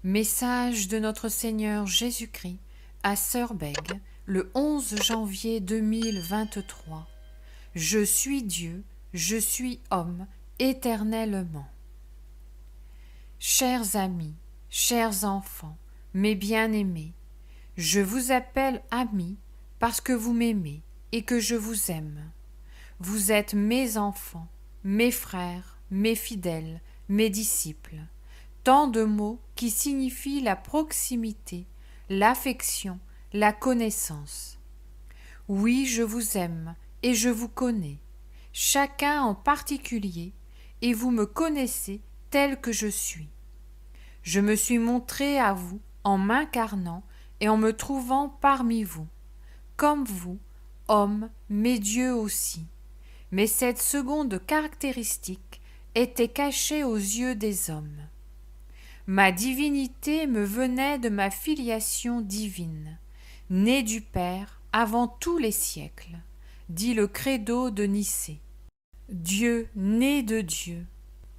Message de notre Seigneur Jésus-Christ à Sœur Bègue, le 11 janvier 2023. Je suis Dieu, je suis homme, éternellement. Chers amis, chers enfants, mes bien-aimés, je vous appelle amis parce que vous m'aimez et que je vous aime. Vous êtes mes enfants, mes frères, mes fidèles, mes disciples. Tant de mots qui signifient la proximité, l'affection, la connaissance. Oui, je vous aime et je vous connais, chacun en particulier, et vous me connaissez tel que je suis. Je me suis montré à vous en m'incarnant et en me trouvant parmi vous, comme vous, hommes, mais Dieu aussi. Mais cette seconde caractéristique était cachée aux yeux des hommes. Ma divinité me venait de ma filiation divine, née du Père avant tous les siècles, dit le credo de Nicée. Dieu né de Dieu,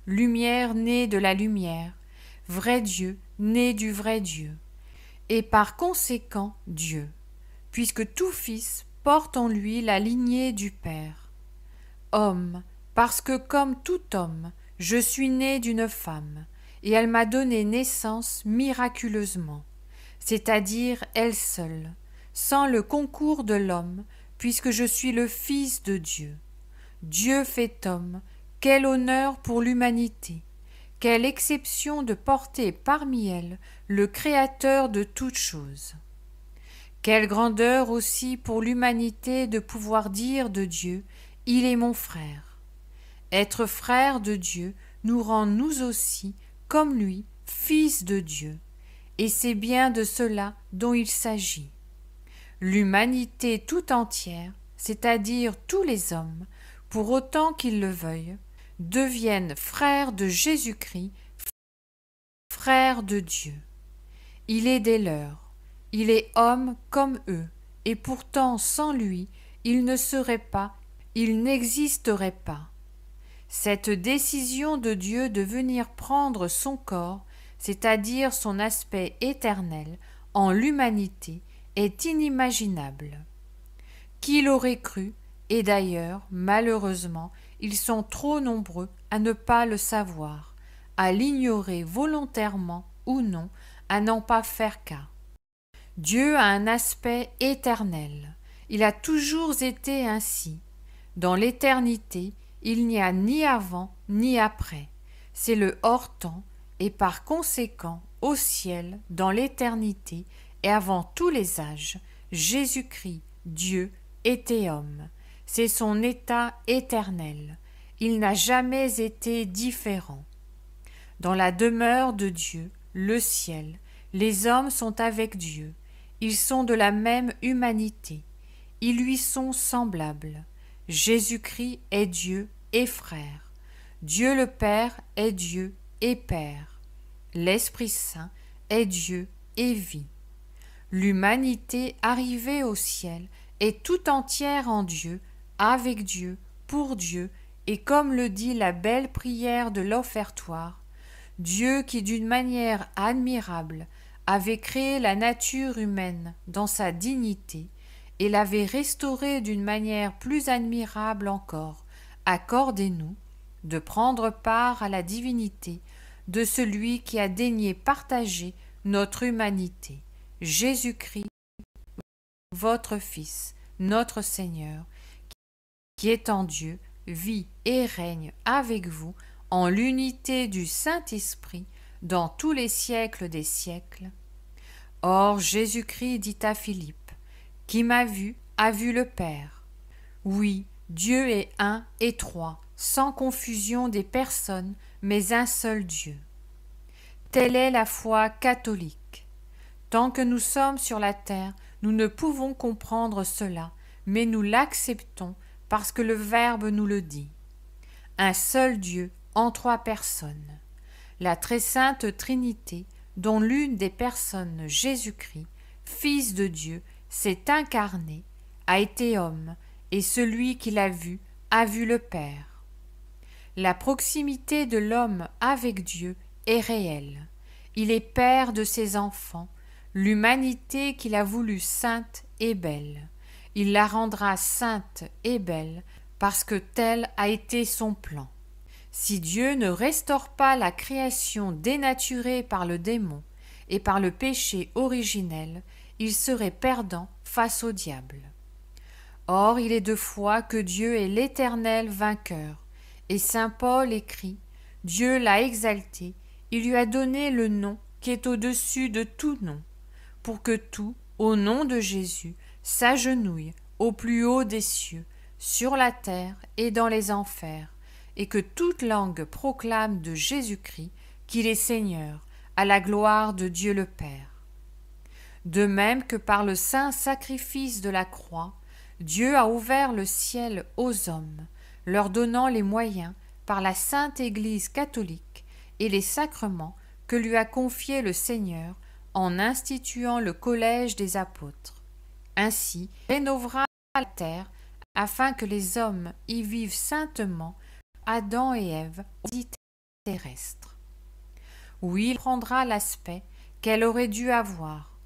lumière née de la lumière, vrai Dieu né du vrai Dieu, et par conséquent Dieu, puisque tout fils porte en lui la lignée du Père. Homme, parce que comme tout homme, je suis né d'une femme, et elle m'a donné naissance miraculeusement, c'est-à-dire elle seule, sans le concours de l'homme, puisque je suis le Fils de Dieu. Dieu fait homme, quel honneur pour l'humanité, quelle exception de porter parmi elle le Créateur de toutes choses. Quelle grandeur aussi pour l'humanité de pouvoir dire de Dieu, il est mon frère. Être frère de Dieu nous rend nous aussi, comme lui, fils de Dieu, et c'est bien de cela dont il s'agit. L'humanité tout entière, c'est-à-dire tous les hommes, pour autant qu'ils le veuillent, deviennent frères de Jésus-Christ, frères de Dieu. Il est des leurs, il est homme comme eux, et pourtant sans lui, il ne serait pas, il n'existerait pas. Cette décision de Dieu de venir prendre son corps, c'est-à-dire son aspect éternel, en l'humanité, est inimaginable. Qui l'aurait cru? Et d'ailleurs, malheureusement, ils sont trop nombreux à ne pas le savoir, à l'ignorer volontairement ou non, à n'en pas faire cas. Dieu a un aspect éternel. Il a toujours été ainsi. Dans l'éternité, il n'y a ni avant ni après. C'est le hors-temps et par conséquent au ciel, dans l'éternité et avant tous les âges, Jésus-Christ, Dieu, était homme. C'est son état éternel. Il n'a jamais été différent. Dans la demeure de Dieu, le ciel, les hommes sont avec Dieu. Ils sont de la même humanité. Ils lui sont semblables. Jésus-Christ est Dieu et frère. Dieu le Père est Dieu et Père. L'Esprit Saint est Dieu et vie. L'humanité arrivée au ciel est tout entière en Dieu, avec Dieu, pour Dieu, et comme le dit la belle prière de l'offertoire, Dieu qui d'une manière admirable avait créé la nature humaine dans sa dignité, et l'avait restaurée d'une manière plus admirable encore, accordez-nous de prendre part à la divinité de celui qui a daigné partager notre humanité, Jésus-Christ, votre Fils, notre Seigneur, qui est en Dieu, vit et règne avec vous en l'unité du Saint-Esprit dans tous les siècles des siècles. Or Jésus-Christ dit à Philippe, qui m'a vu, a vu le Père. Oui, Dieu est un et trois, sans confusion des personnes, mais un seul Dieu. Telle est la foi catholique. Tant que nous sommes sur la terre, nous ne pouvons comprendre cela, mais nous l'acceptons parce que le Verbe nous le dit. Un seul Dieu en trois personnes. La très sainte Trinité, dont l'une des personnes, Jésus-Christ, Fils de Dieu, s'est incarné, a été homme, et celui qui l'a vu a vu le Père. La proximité de l'homme avec Dieu est réelle. Il est Père de ses enfants, l'humanité qu'il a voulu sainte et belle. Il la rendra sainte et belle parce que tel a été son plan. Si Dieu ne restaure pas la création dénaturée par le démon et par le péché originel, il serait perdant face au diable. Or, il est de foi que Dieu est l'Éternel vainqueur, et saint Paul écrit « Dieu l'a exalté, il lui a donné le nom qui est au-dessus de tout nom, pour que tout, au nom de Jésus, s'agenouille au plus haut des cieux, sur la terre et dans les enfers, et que toute langue proclame de Jésus-Christ qu'il est Seigneur, à la gloire de Dieu le Père. De même que par le saint sacrifice de la croix, Dieu a ouvert le ciel aux hommes, leur donnant les moyens, par la sainte Église catholique et les sacrements que lui a confiés le Seigneur en instituant le collège des apôtres. Ainsi, il rénovera la terre afin que les hommes y vivent saintement, Adam et Ève, au paradis terrestre. Oui, il prendra l'aspect qu'elle aurait dû avoir,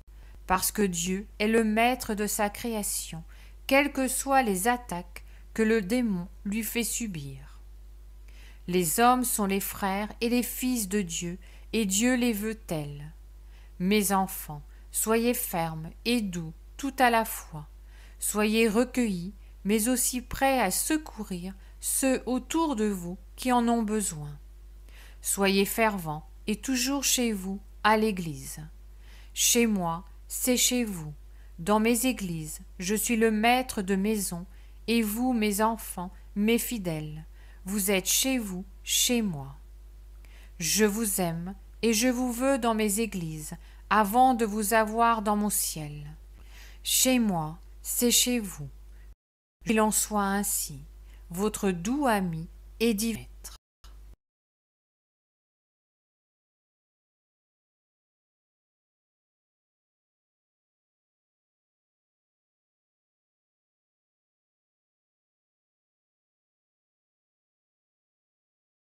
parce que Dieu est le maître de sa création, quelles que soient les attaques que le démon lui fait subir. Les hommes sont les frères et les fils de Dieu, et Dieu les veut tels. Mes enfants, soyez fermes et doux tout à la fois. Soyez recueillis, mais aussi prêts à secourir ceux autour de vous qui en ont besoin. Soyez fervents et toujours chez vous, à l'église. Chez moi, c'est chez vous. Dans mes églises, je suis le maître de maison, et vous, mes enfants, mes fidèles, vous êtes chez vous, chez moi. Je vous aime, et je vous veux dans mes églises, avant de vous avoir dans mon ciel. Chez moi, c'est chez vous. Qu'il en soit ainsi, votre doux ami et divin maître.